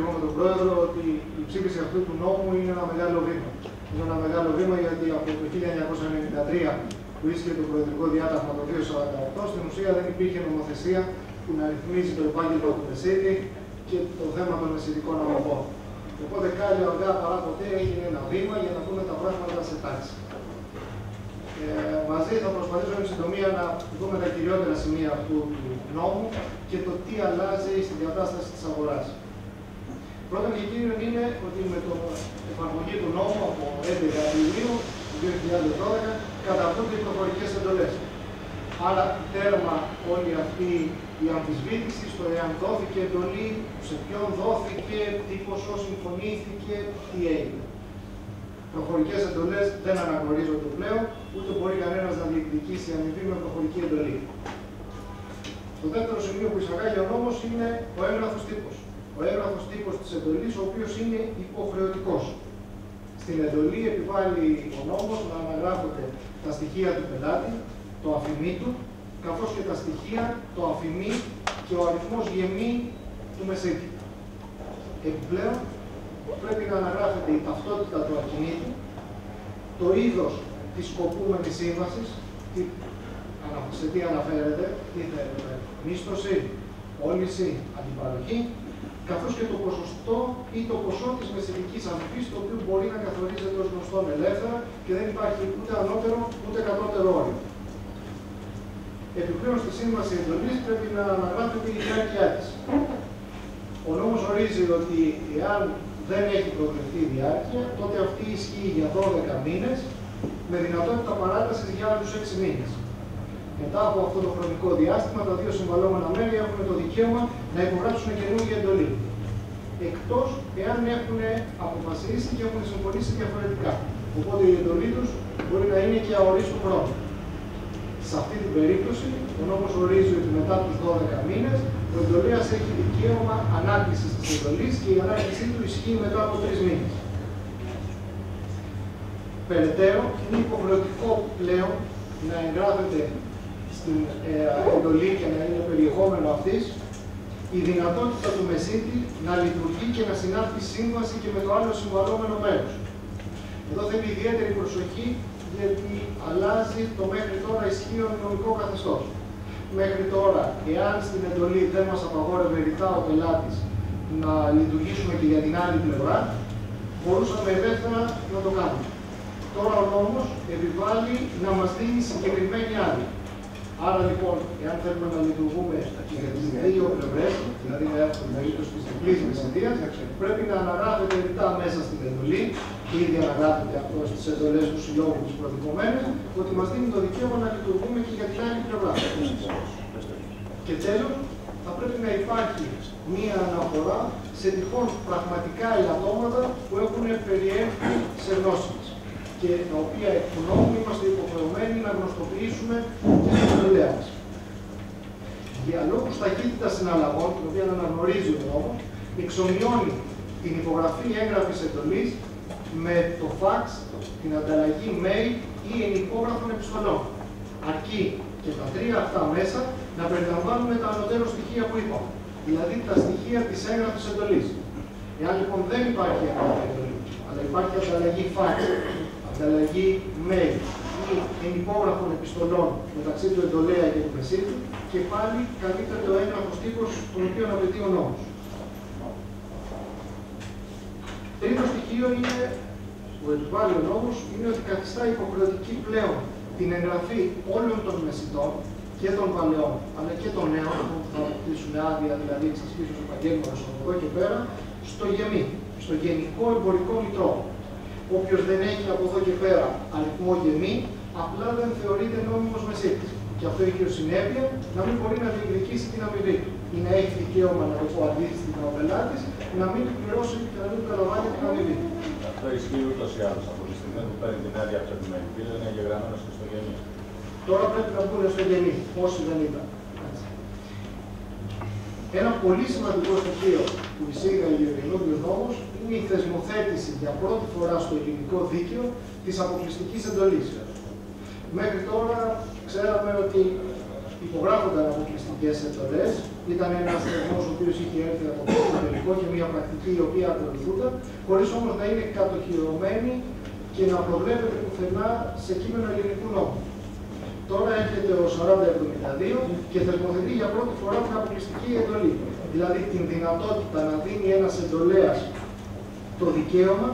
εγώ με τον Πρόεδρο ότι η ψήφιση αυτού του νόμου είναι ένα μεγάλο βήμα. Είναι ένα μεγάλο βήμα γιατί από το 1993 που ίσχυε το Προεδρικό Διάταγμα το 248, στην ουσία δεν υπήρχε νομοθεσία που να ρυθμίζει το επάγγελμα του μεσίτη και το θέμα των μεσητικών αγωγών. Οπότε κάλλιο αργά παρά ποτέ έγινε ένα βήμα για να δούμε τα πράγματα σε τάξη. Μαζί θα προσπαθήσω εν συντομία να δούμε τα κυριότερα σημεία αυτού του νόμου και το τι αλλάζει στην κατάσταση της αγοράς. Πρώτον και κύριον είναι ότι με την εφαρμογή του νόμου από 11 Ιουλίου του 2012 καταρρύπτονται οι προφορικές εντολές. Άρα τέρμα όλη αυτή η αμφισβήτηση στο εάν δόθηκε εντολή, σε ποιον δόθηκε, τι ποσό συμφωνήθηκε, τι έγινε. Προφορικές εντολές δεν αναγνωρίζονται πλέον, ούτε μπορεί κανένας να διεκδικήσει αμοιβή με προφορική εντολή. Το δεύτερο σημείο που εισαγάγει ο νόμος είναι ο έγγραφος τύπος. Ο έγγραφος τύπος της εντολής, ο οποίος είναι υποχρεωτικός. Στην εντολή επιβάλλει ο νόμος να αναγράφονται τα στοιχεία του πελάτη, το αφημί του, καθώς και τα στοιχεία, το αφημί και ο αριθμός γεμί του μεσίτη. Επιπλέον, πρέπει να αναγράφεται η ταυτότητα του ακινήτου, το είδος της σκοπούμενης σύμβασης, σε τι αναφέρεται, τι θέλετε, μίσθωση, πώληση, αντιπαροχή, καθώς και το ποσοστό ή το ποσό της μεσητικής αμοιβής, το οποίο μπορεί να καθορίζεται ως γνωστόν ελεύθερα και δεν υπάρχει ούτε ανώτερο ούτε κατώτερο όριο. Επιπλέον στη σύμβαση εντολής πρέπει να αναγράφεται η διάρκεια της. Ο νόμος ορίζει ότι εάν δεν έχει προβλεφθεί η διάρκεια, τότε αυτή ισχύει για 12 μήνες με δυνατότητα παράτασης για άλλους 6 μήνες. Μετά από αυτό το χρονικό διάστημα, τα δύο συμβαλόμενα μέρη έχουν το δικαίωμα να υπογράψουν καινούργια εντολή. Εκτός εάν έχουν αποφασίσει και έχουν συμφωνήσει διαφορετικά. Οπότε η εντολή τους μπορεί να είναι και αορίστου χρόνου. Σε αυτή την περίπτωση, ο νόμος ορίζει ότι μετά τους 12 μήνες, ο εντολέας έχει δικαίωμα ανάκτησης της εντολής και η ανάκτησή του ισχύει μετά από 3 μήνες. Περαιτέρω, είναι υποχρεωτικό πλέον να εγγράφεται στην εντολή και να είναι περιεχόμενο αυτής η δυνατότητα του μεσίτη να λειτουργεί και να συνάπτει σύμβαση και με το άλλο συμβαλόμενο μέρος. Εδώ θέλει ιδιαίτερη προσοχή γιατί αλλάζει το μέχρι τώρα ισχύον νομικό καθεστώς. Μέχρι τώρα, εάν στην εντολή δεν μας απαγόρευε ρητά ο πελάτης να λειτουργήσουμε και για την άλλη πλευρά, μπορούσαμε ελεύθερα να το κάνουμε. Τώρα ο νόμος επιβάλλει να μας δίνει συγκεκριμένη άδεια. Άρα λοιπόν, εάν θέλουμε να λειτουργούμε και για τις δύο πλευρές, δηλαδή να έχουμε περίπτωση της διπλής μεσητείας, πρέπει να αναγράφεται ρητά μέσα στην εντολή, και ήδη αναγράφεται αυτό στις εντολές του συλλόγου τις προδικομένες, ότι μας δίνει το δικαίωμα να λειτουργούμε και για την άλλη πλευρά. Και τέλος, θα πρέπει να υπάρχει μία αναφορά σε τυχόν πραγματικά ελαττώματα που έχουν περιέλθει σε γνώση μας και τα οποία εκ του νόμου είμαστε υποχρεωμένοι να γνωστοποιήσουμε και στην εντολέα μας. Για λόγους ταχύτητας συναλλαγών, την οποία αναγνωρίζει ο νόμος, εξομοιώνει την υπογραφή έγγραφης εντολής με το fax, την ανταλλαγή mail ή ενυπόγραφων επιστολών. Αρκεί και τα τρία αυτά μέσα να περιλαμβάνουμε τα ανωτέρω στοιχεία που είπαμε, δηλαδή τα στοιχεία της έγγραφης εντολής. Εάν λοιπόν δεν υπάρχει έγγραφη εντολή, αλλά υπάρχει ανταλλαγή fax, ανταλλαγή mail ή ενυπόγραφων επιστολών μεταξύ του εντολέα και του μεσίτη, και πάλι καλύπτεται ο έγγραφος τύπος τον οποίο απαιτεί ο νόμος. Τρίτο στοιχείο είναι, που επιβάλλει ο νόμος, είναι ότι καθιστά υποχρεωτική πλέον την εγγραφή όλων των μεσητών και των παλαιών, αλλά και των νέων, που θα αποκτήσουν άδεια, δηλαδή εξασκήσεως επαγγέλματος από εδώ και πέρα, στο ΓΕΜΗ, στο Γενικό Εμπορικό Μητρό. Όποιος δεν έχει από εδώ και πέρα αριθμό ΓΕΜΗ, απλά δεν θεωρείται νόμιμος μεσίτης. Και αυτό έχει ως συνέπεια να μην μπορεί να διεκδικήσει την αμοιβή του. Ή να έχει δικαίωμα να το πω αντίστοιχα ο πελάτης, να μην του πληρώσει και να μην του καταλαμβάνει την αμοιβή. Αυτό ισχύει ούτως ή άλλως από τη στιγμή που παίρνει την άδεια απτευμένη. Δεν είναι εγγεγραμμένος και στο ΓΕΜΗ. Τώρα πρέπει να μπουν στο ΓΕΜΗ, όσοι δεν ήταν. Ένα πολύ σημαντικό στοιχείο που εισήγαγε ο καινούργιος νόμος είναι η θεσμοθέτηση για πρώτη φορά στο ελληνικό δίκαιο της αποκλειστικής εντολής. Μέχρι τώρα ξέραμε ότι υπογράφονταν αποκλειστικές εντολές Ήταν ένας θεσμός ο οποίος είχε έρθει από το εξωτερικό και μια πρακτική η οποία ακολουθούνταν, χωρίς όμως να είναι κατοχυρωμένη και να προβλέπεται πουθενά σε κείμενο ελληνικού νόμου. Τώρα έρχεται ο 4072 και θεσμοθετεί για πρώτη φορά την αποκλειστική εντολή. Δηλαδή την δυνατότητα να δίνει ένας εντολέας το δικαίωμα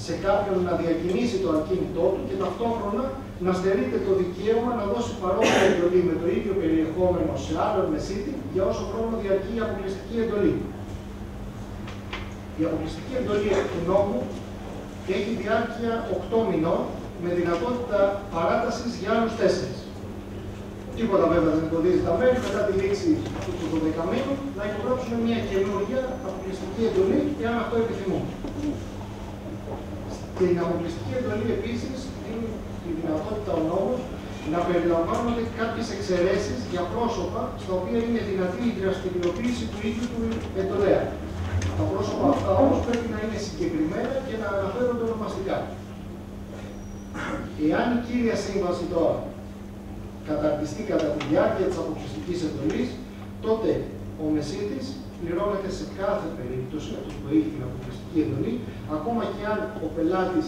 σε κάποιον να διακινήσει το ακίνητό του και ταυτόχρονα να στερείται το δικαίωμα να δώσει παρόμοια εντολή με το ίδιο περιεχόμενο σε άλλον μεσίτη για όσο χρόνο διαρκεί η αποκλειστική εντολή. Η αποκλειστική εντολή του νόμου έχει διάρκεια 8 μηνών με δυνατότητα παράτασης για άλλους 4. Τίποτα βέβαια δεν εμποδίζει τα μέλη μετά τη λήξη του 12 μήνου να υπογράψουν μια καινούργια αποκλειστική εντολή εάν αυτό επιθυμούν. Στην αποκλειστική εντολή επίσης είναι η δυνατότητα ο νόμος να περιλαμβάνονται κάποιες εξαιρέσεις για πρόσωπα στα οποία είναι δυνατή η δραστηριοποίηση του ίδιου του εντολέα. Τα πρόσωπα αυτά όμως πρέπει να είναι συγκεκριμένα και να αναφέρονται ονομαστικά. Εάν η κύρια σύμβαση τώρα καταρτιστεί κατά τη διάρκεια της αποκλειστικής εντολής, τότε ο μεσίτης πληρώνεται σε κάθε περίπτωση, αυτός που έχει την αποκλειστική εντολή, ακόμα και αν ο πελάτης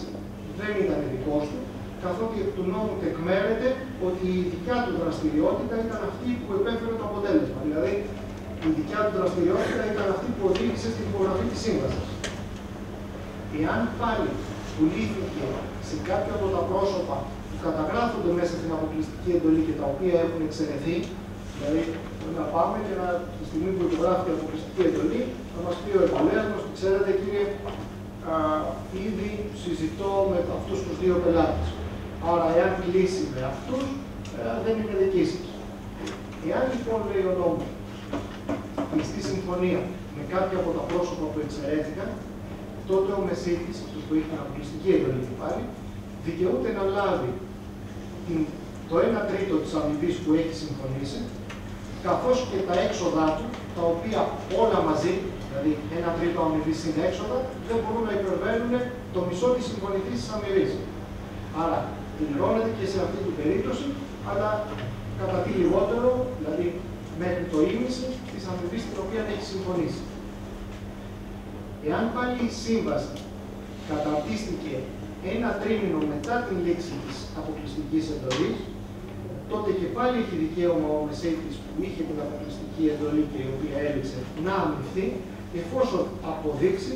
δεν ήταν δικός του, καθότι εκ του νόμου τεκμέρεται ότι η δικιά του δραστηριότητα ήταν αυτή που επέφερε το αποτέλεσμα. Δηλαδή, η δικιά του δραστηριότητα ήταν αυτή που οδήγησε στην υπογραφή της σύμβασης. Εάν πάλι πουλήθηκε σε κάποια από τα πρόσωπα που καταγράφονται μέσα στην αποκλειστική εντολή και τα οποία έχουν εξαιρεθεί, δηλαδή να πάμε και τη στιγμή που υπογράφει η αποκλειστική εντολή, να μας πει ο εντολέας μας, ξέρετε κύριε, ήδη συζητώ με αυτούς τους δύο πελάτες. Άρα, εάν κλείσει με αυτούς, δεν είναι δική σας. Εάν λοιπόν λέει ο νόμος, κλειστή συμφωνία με κάποια από τα πρόσωπα που εξαιρέθηκαν, τότε ο μεσίτης, αυτός που έχει την αποκλειστική εντολή πάλι, δικαιούται να λάβει το 1/3 της αμοιβής που έχει συμφωνήσει, καθώς και τα έξοδά του, τα οποία όλα μαζί, δηλαδή 1/3 αμοιβής συν έξοδα, δεν μπορούν να υπερβαίνουν το μισό της συμφωνηθής της αμοιβής. Άρα, πληρώνεται και σε αυτή την περίπτωση, αλλά κατά τι λιγότερο, δηλαδή μέχρι το ίμιση της αμοιβής την οποία έχει συμφωνήσει. Εάν πάλι η σύμβαση καταρτίστηκε 1 τρίμηνο μετά την λήξη της αποκλειστικής εντολής, τότε και πάλι έχει δικαίωμα ο μεσίτης που είχε την αποκλειστική εντολή και η οποία έληξε να αμοιβθεί, εφόσον αποδείξει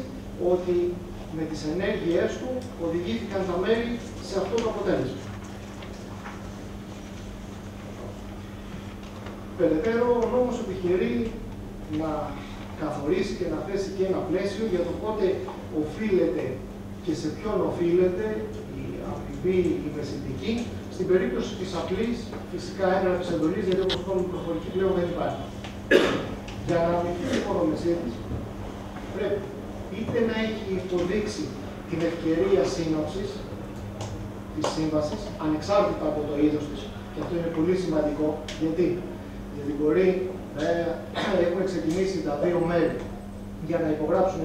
ότι με τις ενέργειές του οδηγήθηκαν τα μέλη σε αυτό το αποτέλεσμα. Περαιτέρω, ο νόμος επιχειρεί να καθορίσει και να θέσει και ένα πλαίσιο για το πότε οφείλεται και σε ποιον οφείλεται η αμοιβή η μεσητική, στην περίπτωση της απλής φυσικά έγγραφης εντολής, γιατί όπως πούμε η προφορική πλέον δεν υπάρχει. Για να αμοιβθεί λοιπόν ο μεσίτης, πρέπει είτε να έχει υποδείξει την ευκαιρία σύνοψης της σύμβασης, ανεξάρτητα από το είδος της, και αυτό είναι πολύ σημαντικό, γιατί μπορεί να έχουν ξεκινήσει τα δύο μέρη για να υπογράψουν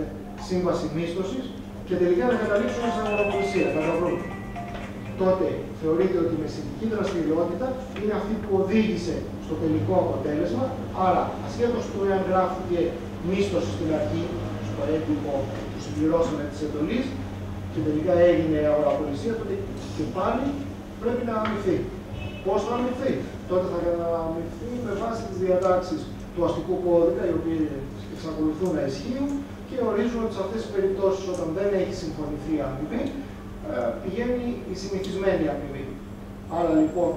σύμβαση μίσθωσης και τελικά να καταλήξουν σε αγοραπολισία, τότε θεωρείται ότι η μεσητική δραστηριότητα είναι αυτή που οδήγησε στο τελικό αποτέλεσμα, άρα ασχέτως του εάν γράφτηκε μίσθωση στην αρχή, στο έντυπο που συμπληρώσαμε της εντολής και τελικά έγινε αγοραπολισία, τότε και πάλι πρέπει να αμοιβθεί. Πώς θα αμοιβθεί? Τότε θα αμοιβθεί με βάση τις διατάξεις του αστικού κώδικα, οι οποίοι εξακολουθούν να ισχύουν και ορίζουν ότι σε αυτές τις περιπτώσεις, όταν δεν έχει συμφωνηθεί η αμοιβή, πηγαίνει η συνηθισμένη αμοιβή. Άρα λοιπόν,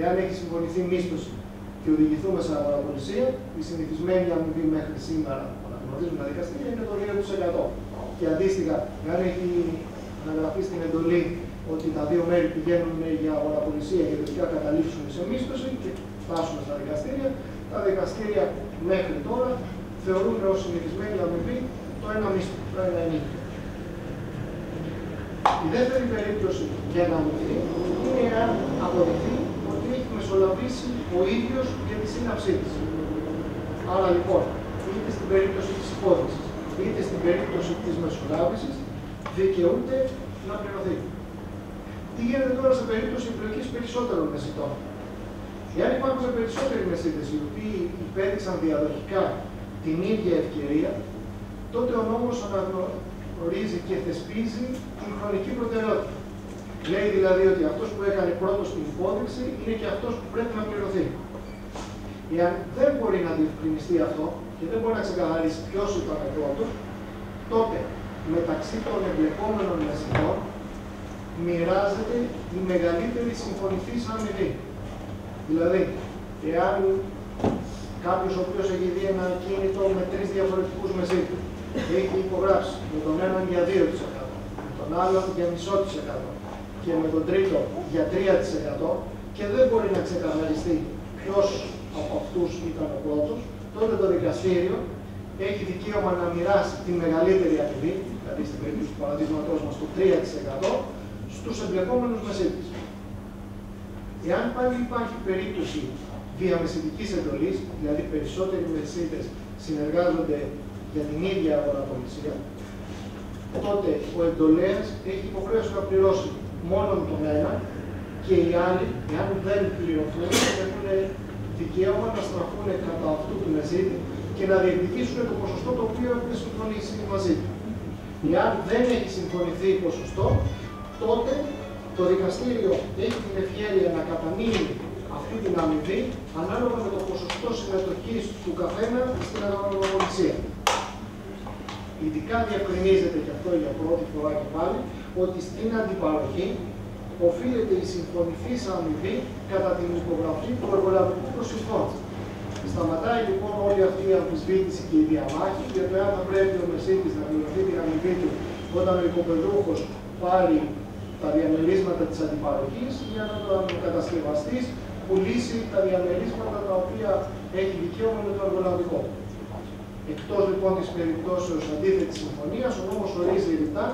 εάν έχει συμφωνηθεί μίσθωση και οδηγηθούμε σε αγοραπολισία, η συνηθισμένη αμοιβή μέχρι σήμερα, που αναγνωρίζουν τα δικαστήρια, είναι το 2%. Και αντίστοιχα, εάν έχει αναγραφεί στην εντολή ότι τα δύο μέρη πηγαίνουν για αγοραπολισία και τελικά καταλήξουν σε μίσθωση και φτάσουν στα δικαστήρια, τα δικαστήρια μέχρι τώρα θεωρούν ως συνηθισμένη αμοιβή το ένα μίσθο, το ένα ενίκιο. Η δεύτερη περίπτωση για να αμοιβθεί είναι αν αποδειχθεί ότι έχει μεσολαβήσει ο ίδιος για τη σύναψή της. Άρα λοιπόν, είτε στην περίπτωση της υπόθεσης, είτε στην περίπτωση της μεσολάβησης, δικαιούται να πληρωθεί. Τι γίνεται τώρα σε περίπτωση εμπλοκής περισσότερων μεσητών? Εάν υπάρχουν περισσότεροι μεσίτες οι οποίοι υπέδειξαν διαδοχικά την ίδια ευκαιρία, τότε ο νόμος αναγνωρίζει και θεσπίζει την χρονική προτεραιότητα. Λέει δηλαδή ότι αυτός που έκανε πρώτος την υπόδειξη είναι και αυτός που πρέπει να πληρωθεί. Εάν δεν μπορεί να διευκρινιστεί αυτό και δεν μπορεί να ξεκαθαρίσει ποιος ήταν πρώτος, τότε μεταξύ των εμπλεκόμενων μεσητών μοιράζεται η μεγαλύτερη συμφωνηθής αμοιβή. Δηλαδή, εάν κάποιος ο οποίος έχει δει ένα κίνητο με 3 διαφορετικούς μεσίτες, έχει υπογράψει με τον έναν για 2%, με τον άλλον για 0,5% και με τον τρίτο για 3% και δεν μπορεί να ξεκαθαριστεί ποιος από αυτούς ήταν ο πρώτος, τότε το δικαστήριο έχει δικαίωμα να μοιράσει τη μεγαλύτερη αμοιβή, δηλαδή στην περίπτωση του παραδείγματός μας το 3%, στους εμπλεκόμενους μεσίτες. Εάν πάλι υπάρχει περίπτωση διαμεσητικής εντολής, δηλαδή περισσότεροι μεσίτες συνεργάζονται για την ίδια αγοραπολισία, τότε ο εντολέας έχει υποχρέωση να πληρώσει μόνο τον ένα και οι άλλοι, εάν δεν πληρωθούν, έχουν δικαίωμα να στραφούν κατά αυτού του μεσίτη και να διεκδικήσουν το ποσοστό το οποίο έχουν συμφωνήσει μαζί του. Εάν δεν έχει συμφωνηθεί ποσοστό, τότε το δικαστήριο έχει την ευχέρεια να καταμείνει αυτή την αμοιβή ανάλογα με το ποσοστό συμμετοχής του καθένα στην αγοραπολισία. Ειδικά διευκρινίζεται και αυτό για πρώτη φορά και πάλι ότι στην αντιπαροχή οφείλεται η συμφωνηθής αμοιβή κατά την υπογραφή του εργολαβικού προσυμφώνου. Σταματάει λοιπόν όλη αυτή η αμφισβήτηση και η διαμάχη για το εάν θα πρέπει ο μεσίτης να πληρωθεί την αμοιβή του όταν ο οικοπεδούχος πάρει τα διαμερίσματα της αντιπαροχής για να το κατασκευαστής πουλήσει τα διαμερίσματα τα οποία έχει δικαίωμα με το εργολαβικό. Εκτός λοιπόν της περιπτώσεως αντίθετης συμφωνίας, ο νόμος ορίζει ρητά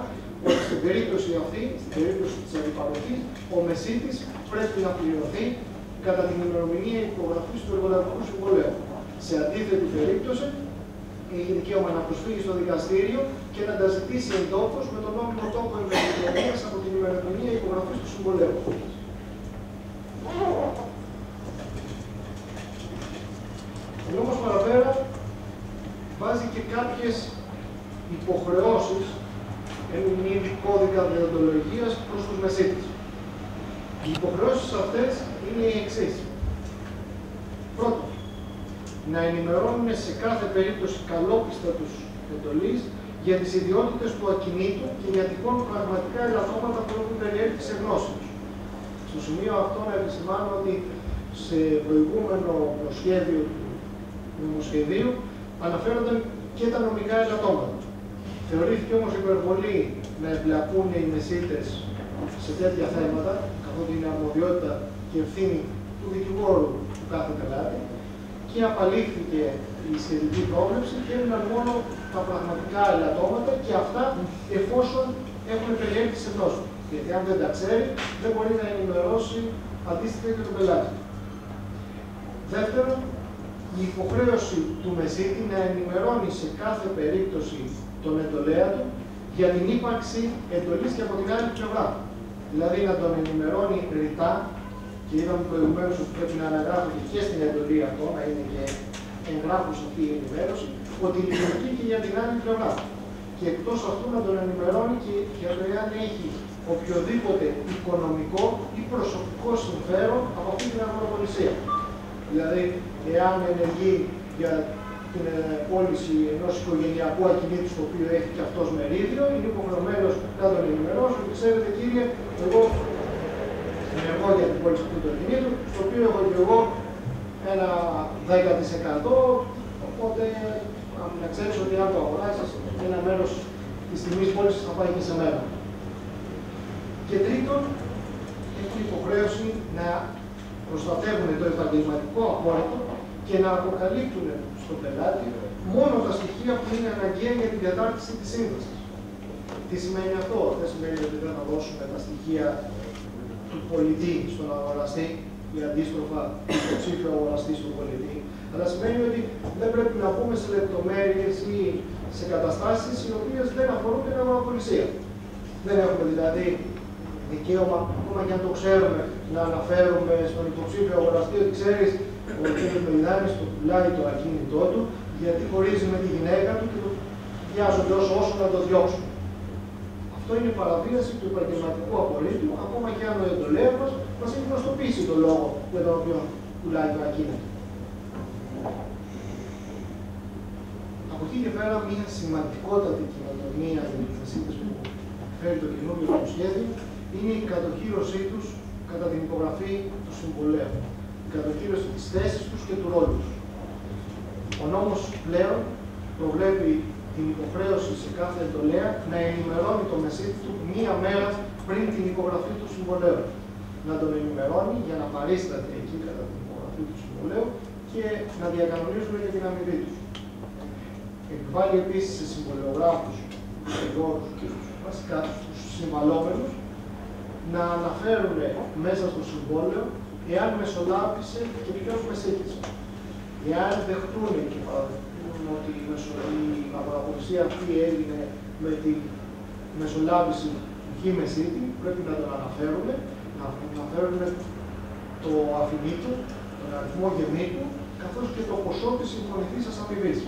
ότι στην περίπτωση αυτή, στην περίπτωση της αντιπαροχής, ο μεσίτης πρέπει να πληρωθεί κατά την ημερομηνία υπογραφής του εργολαβικού συμβολέου. Σε αντίθετη περίπτωση, έχει δικαίωμα να προσφύγει στο δικαστήριο και να τα ζητήσει εντόπως με τον νόμιμο τόπο ημερομηνίας από την ημερομηνία υπογραφής του συμβολέου. Ο νόμος παραπέρα βάζει και κάποιες υποχρεώσεις έναν είδη κώδικα δεοντολογίας προς τους μεσίτες. Οι υποχρεώσεις αυτές είναι οι εξής. Πρώτον, να ενημερώνουν σε κάθε περίπτωση καλόπιστα τους εντολής για τις ιδιότητες του ακινήτου και για τυχόν πραγματικά ελαττώματα που έχουν περιέλθει σε γνώση τους. Στο σημείο αυτό να επισημάνω ότι σε προηγούμενο προσχέδιο του νομοσχεδίου αναφέρονταν και τα νομικά ελαττώματα. Θεωρήθηκε όμως υπερβολή να εμπλακούν οι μεσίτες σε τέτοια θέματα, καθότι είναι αρμοδιότητα και ευθύνη του δικηγόρου του κάθε πελάτη, και απαλήφθηκε η σχετική πρόβλεψη και έμειναν μόνο τα πραγματικά ελαττώματα και αυτά εφόσον έχουν περιέλθει σε γνώση. Γιατί αν δεν τα ξέρει, δεν μπορεί να ενημερώσει αντίστοιχα και τον πελάτη. Δεύτερον, η υποχρέωση του μεσίτη να ενημερώνει σε κάθε περίπτωση τον εντολέα του για την ύπαρξη εντολής και από την άλλη πλευρά. Δηλαδή να τον ενημερώνει ρητά, και είδαμε προηγουμένως ότι πρέπει να αναγράφεται και στην εντολή αυτό, να είναι και εγγράφος αυτή η ενημέρωση, ότι λειτουργεί και για την άλλη πλευρά. Και εκτός αυτού να τον ενημερώνει και για το εάν έχει οποιοδήποτε οικονομικό ή προσωπικό συμφέρον από αυτή την αγοραπολισία. Δηλαδή, εάν ενεργεί για την πώληση ενός οικογενειακού ακινήτου στο οποίο έχει και αυτός μερίδιο, είναι υποχρεωμένος να τον ενημερώσει ότι ξέρετε κύριε, εγώ ενεργώ για την πώληση αυτού του ακινήτου, στο οποίο έχω και εγώ ένα 10%, οπότε να ξέρεις ότι αν το αγοράσεις, ένα μέρος της τιμής πώλησης θα πάει και σε μένα. Και τρίτον, έχουν υποχρέωση να προστατεύουν το επαγγελματικό απόρριτο και να αποκαλύπτουν στον πελάτη μόνο τα στοιχεία που είναι αναγκαία για την κατάρτιση της σύμβασης. Τι σημαίνει αυτό? Δεν σημαίνει ότι δεν θα δώσουμε τα στοιχεία του πολιτή στον αγοραστή ή αντίστροφα του υποψήφιου αγοραστή στον πολιτή, αλλά σημαίνει ότι δεν πρέπει να πούμε σε λεπτομέρειες ή σε καταστάσεις οι οποίες δεν αφορούν την αγοραπολισία. Δεν έχουμε δηλαδή δικαίωμα, ακόμα και αν το ξέρουμε, να αναφέρουμε στον υποψήφιο αγοραστή ότι ξέρεις, ο κ. Μελιδάνης το πουλάει το ακίνητό του, γιατί χωρίζει με τη γυναίκα του και το βιάζονται όσο να το διώξουν. Αυτό είναι παραβίαση του επαγγελματικού απορρίτου, ακόμα και αν ο εντολέας μας έχει γνωστοποιήσει τον λόγο για τον οποίο πουλάει το ακίνητο. Από εκεί και πέρα, μια σημαντικότατη καινοτομία για τις μεσίτες που φέρει το καινούργιο νομοσχέδιο είναι η κατοχύρωσή τους κατά την υπογραφή του συμβολέου. Η κατοχύρωση της θέσης τους και του ρόλου τους. Ο νόμος πλέον προβλέπει την υποχρέωση σε κάθε εντολέα να ενημερώνει το μεσίτη του μία μέρα πριν την υπογραφή του συμβολέου. Να τον ενημερώνει για να παρίσταται εκεί κατά την υπογραφή του συμβολέου και να διακανονίζουμε και την αμοιβή του. Επιβάλλει επίσης σε συμβολεογράφους, δικηγόρους και βασικά τους συμβαλόμενους να αναφέρουν μέσα στο συμβόλαιο εάν μεσολάβησε και ποιος μεσήτησε. Εάν δεχτούν και παραδεχτούν ότι η αγοραπολισία αυτή έγινε με τη μεσολάβηση του χ μεσίτη, πρέπει να τον αναφέρουμε, να αναφέρουν το αφημί του, τον αριθμό γεννήτου, καθώς και το ποσό της συμφωνηθήσας αμοιβής.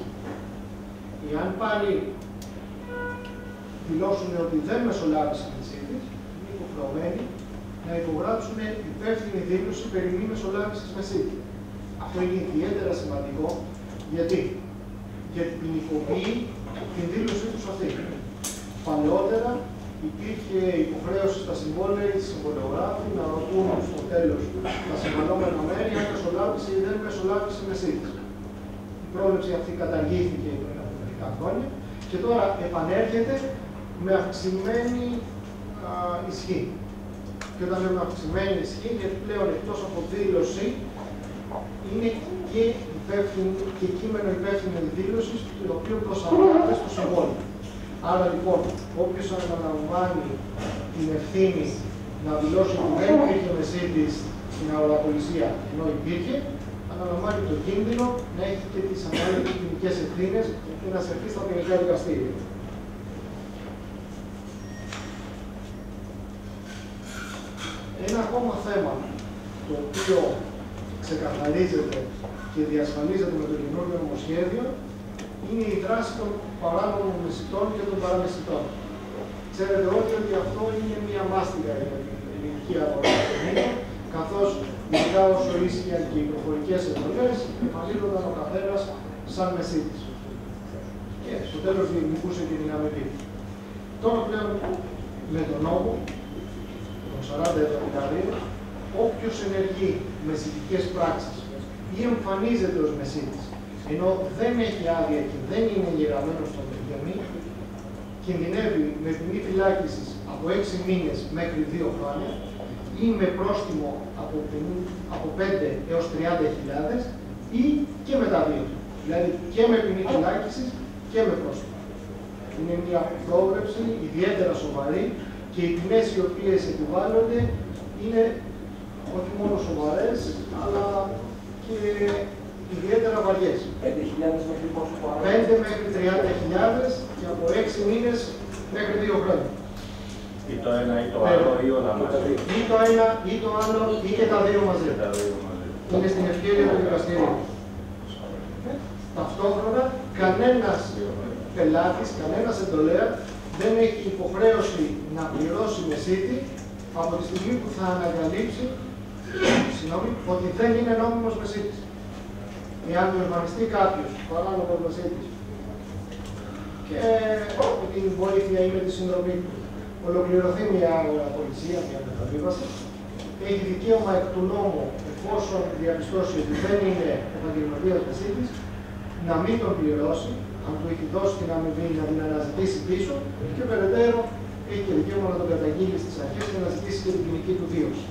Εάν πάλι δηλώσουν ότι δεν μεσολάβησε μεσίτης, είναι υποχρεωμένοι να υπογράψουν υπεύθυνη δήλωση περί μη μεσολάβησης μεσίτη. Αυτό είναι ιδιαίτερα σημαντικό, γιατί ποινικοποιεί την δήλωσή τους αυτή. Παλαιότερα υπήρχε υποχρέωση στα συμβόλαια ή συμβολεογράφοι να ρωτούν στο τέλος τα συμβαλόμενα μέρη αν μεσολάβησε ή δεν μεσολάβησε μεσίτης. Η πρόβλεψη αυτή καταργήθηκε πριν από μερικά χρόνια και τώρα επανέρχεται με αυξημένη ισχύ. Και όταν λέμε αυξημένη ισχύ, γιατί πλέον εκτός από δήλωση είναι και κείμενο υπεύθυνη δήλωση, το οποίο προσαρμόζεται στο συμβόλαιο. Άρα λοιπόν, όποιος αναλαμβάνει την ευθύνη να δηλώσει ότι δεν υπήρχε μεσίτης στην αγοραπολισία, ενώ υπήρχε, αναλαμβάνει το κίνδυνο να έχει και τις ανάλογες ποινικές ευθύνες και να σερθεί στα ποινικά δικαστήρια. Ένα ακόμα θέμα το οποίο ξεκαθαρίζεται και διασφαλίζεται με το καινούργιο νομοσχέδιο είναι η δράση των παράνομων μεσιτών και των παραμεσιτών. Ξέρετε όλοι ότι αυτό είναι μια μάστιγα για την ελληνική αγορά, καθώς ειδικά όσο ίσχυαν και οι προφορικές εντολές, εμφανίζονταν ο καθένας σαν μεσίτης. Και στο τέλος διεκδικούσε και την αμοιβή. Τώρα πλέον με τον νόμο, τον 40-72, όποιος ενεργεί μεσιτικές πράξεις ή εμφανίζεται ως μεσίτης, ενώ δεν έχει άδεια και δεν είναι εγγεγραμμένος στον τριχιαμή, κινδυνεύει με ποινή φυλάκισης από 6 μήνες μέχρι 2 χρόνια ή με πρόστιμο από 5 έως 30.000 ή και με τα δύο. Δηλαδή και με ποινή φυλάκισης και με πρόστιμο. Είναι μια πρόβλεψη ιδιαίτερα σοβαρή και οι ποινές οι οποίες επιβάλλονται είναι όχι μόνο σοβαρές, αλλά και ιδιαίτερα βαριές. 5.000 μέχρι πόσο παρά? 5 μέχρι 30.000 και από 6 μήνες μέχρι 2 χρόνια. Ή το ένα ή το άλλο ή όλα μαζί. Ή το ένα ή το άλλο ή και τα δύο μαζί. Είναι στην ευκαιρία του δικαστηρίου. Ταυτόχρονα, κανένας πελάτης, κανένας εντολέας δεν έχει υποχρέωση να πληρώσει μεσίτη από τη στιγμή που θα ανακαλύψει ότι δεν είναι νόμιμος μεσίτης. Εάν του εμφανιστεί κάποιος παράνομος μεσίτης και με την βοήθεια ή με τη συνδρομή του ολοκληρωθεί μια αγοραπολισία, μια μεταβίβαση, έχει δικαίωμα εκ του νόμου, εφόσον διαπιστώσει ότι δεν είναι επαγγελματίας μεσίτης, να μην τον πληρώσει, αν του έχει δώσει την αμοιβή να την αναζητήσει πίσω και περαιτέρω έχει και δικαίωμα να τον καταγγείλει στις αρχές και να ζητήσει και την ποινική του δίωξη.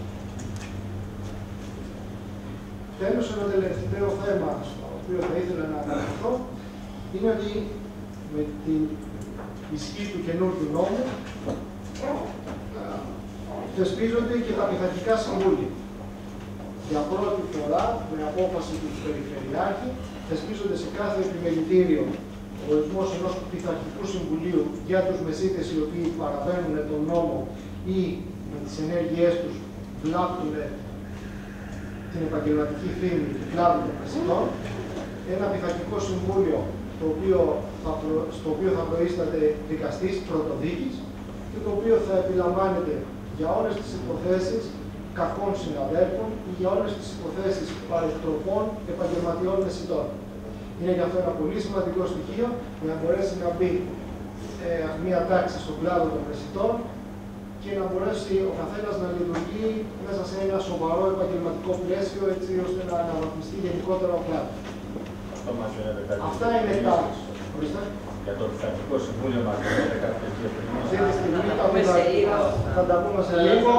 Τέλος, ένα τελευταίο θέμα στο οποίο θα ήθελα να αναφερθώ είναι ότι με την ισχύ του καινούργιου νόμου θεσπίζονται και τα πειθαρχικά συμβούλια. Για πρώτη φορά, με απόφαση του Περιφερειάρχη, θεσπίζονται σε κάθε επιμελητήριο ο ορισμός ενός πειθαρχικού συμβουλίου για τους μεσίτες οι οποίοι παραβαίνουν τον νόμο ή με τις ενέργειές τους βλάπτουν την επαγγελματική φήμη του κλάδου των πρεσιτών. Ένα πειθαρχικό συμβούλιο στο οποίο θα προείσταται δικαστής πρωτοδίκης και το οποίο θα επιλαμβάνεται για όλες τις υποθέσεις κακών συναδέλφων ή για όλες τις υποθέσεις παρεκτροπών επαγγελματιών μεσητών. Είναι γι' αυτό ένα πολύ σημαντικό στοιχείο για να μπορέσει να μπει μια τάξη στον κλάδο των μεσητών και να μπορέσει ο καθένας να λειτουργεί μέσα σε ένα σοβαρό επαγγελματικό πλαίσιο, έτσι ώστε να αναβαθμιστεί γενικότερα ο κλάδος. Αυτά είναι τα. Για το Πειθαρχικό Συμβούλιο μας δίνετε κάποιες διευκρινήσεις. Αυτή τη στιγμή θα τα πούμε σε λίγο.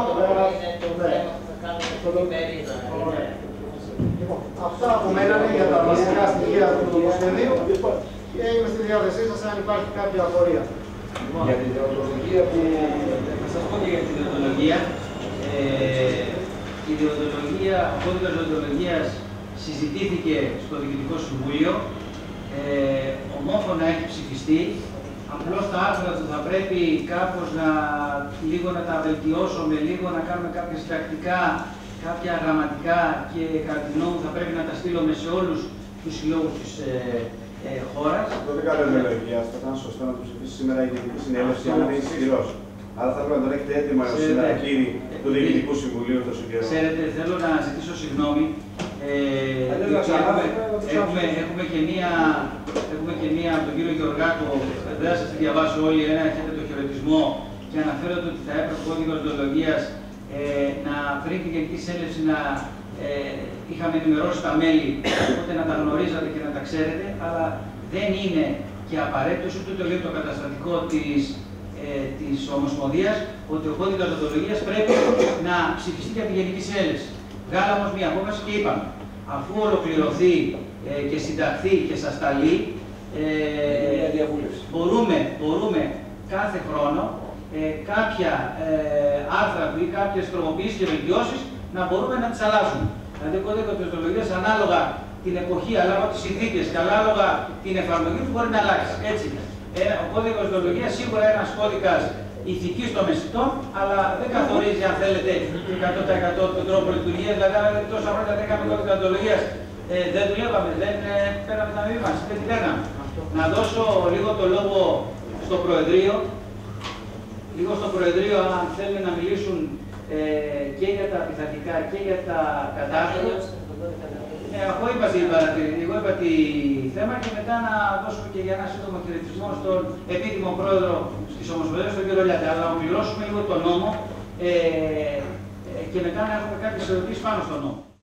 Λοιπόν, αυτά από μένα είναι για τα βασικά στοιχεία του νομοσχεδίου και είμαι στη διάθεσή σας αν υπάρχει κάποια απορία. Για την δεοντολογία που θα σας πω και για την δεοντολογία. Η δεοντολογία, ο κώδικας δεοντολογίας συζητήθηκε στο Διοικητικό Συμβούλιο. Ομόφωνα έχει ψηφιστεί. Απλώς τα άρθρα του θα πρέπει κάπως λίγο να τα βελτιώσουμε, λίγο να κάνουμε κάποια συντακτικά, κάποια γραμματικά και κατά τη γνώμη θα πρέπει να τα στείλουμε σε όλους τους συλλόγους της χώρας. Το δεν κάνω ενολογία, θα ήταν σωστό να το ψηφίσει σήμερα η Γενική Συνέλευση, αν είναι ισχυρός. Άρα θα πρέπει να τον έχετε έτοιμα σήμερα κύριε του Διοικητικού Συμβουλίου τόσο καιρό. Ξέρετε, θέλω να ζητήσω συγγνώμη. Έχουμε και μία από τον κύριο Γεωργάκο, δεν θα σας τη διαβάσω όλοι, ένα έχετε το χαιρετισμό και αναφέρονται ότι θα έπρεπε ο κώδικας δεοντολογίας πριν την Γενική Συνέλευση να είχαμε ενημερώσει τα μέλη, οπότε να τα γνωρίζατε και να τα ξέρετε, αλλά δεν είναι και απαραίτητο, ούτε το λέει το καταστατικό της Ομοσπονδίας, ότι ο κώδικας δεοντολογίας πρέπει να ψηφιστεί για τη Γενική Συνέλευση. Βγάλαμε όμως μία απόφαση και είπαμε, αφού ολοκληρωθεί και συνταχθεί και σας σταλεί, μπορούμε κάθε χρόνο κάποια άρθρα ή κάποιες τροποποιήσεις και βελτιώσεις να μπορούμε να τις αλλάζουμε. Δηλαδή, ο κώδικας δεοντολογίας ανάλογα την εποχή, ανάλογα τις συνθήκες και ανάλογα την εφαρμογή του μπορεί να αλλάξει. Έτσι. Ο κώδικας δεοντολογίας σίγουρα είναι ένας κώδικας ηθικής των μεσητών, αλλά δεν καθορίζει, αν θέλετε, 100% τον τρόπο λειτουργίας. Δηλαδή, αν τόσα χρόνια δεν έκαμε κώδικα δεοντολογίας, δεν δουλεύαμε, δεν πέραμε τα μήνυμα μας, δεν την έκαμε. Να δώσω λίγο το λόγο στο Προεδρείο. Λίγο στο Προεδρείο, αν θέλουν να μιλήσουν και για τα πειθαρχικά και για τα κατάστοιχα. Εγώ είπα τη θέμα και μετά να δώσουμε και για ένα σύντομο χαιρετισμό στον επίτιμο πρόεδρο της Ομοσπονδίας, τον κύριο Λιάτε. Αλλά να ολοκληρώσουμε λίγο τον νόμο και μετά να έχουμε κάποιες ερωτήσεις πάνω στον νόμο.